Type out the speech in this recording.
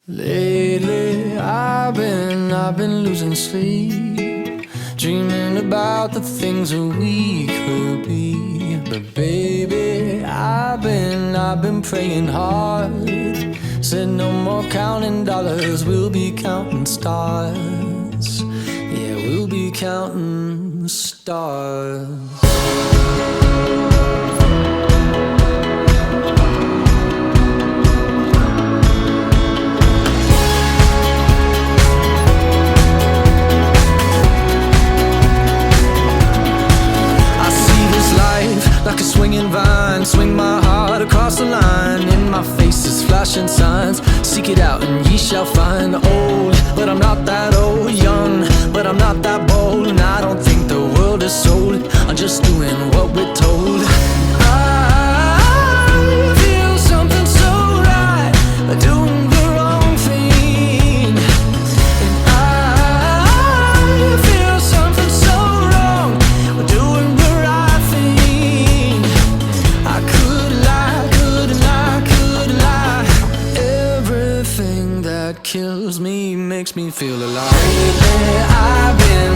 Lately I've been losing sleep, dreaming about the things that we could be. But baby, I've been praying hard. Said no more counting dollars, we'll be counting stars. Yeah, we'll be counting stars. Like a swinging vine, swing my heart across the line. In my face is flashing signs, seek it out and ye shall find. Old, but I'm not that old. Young, but I'm not that bold. And I don't think the world is sold, I'm just doing what we're told. I feel something so right, doing the wrong thing. And I feel something so wrong, doing the right thing. I could lie, couldn't lie, could lie. Everything that kills me makes me feel alive. Lately I've been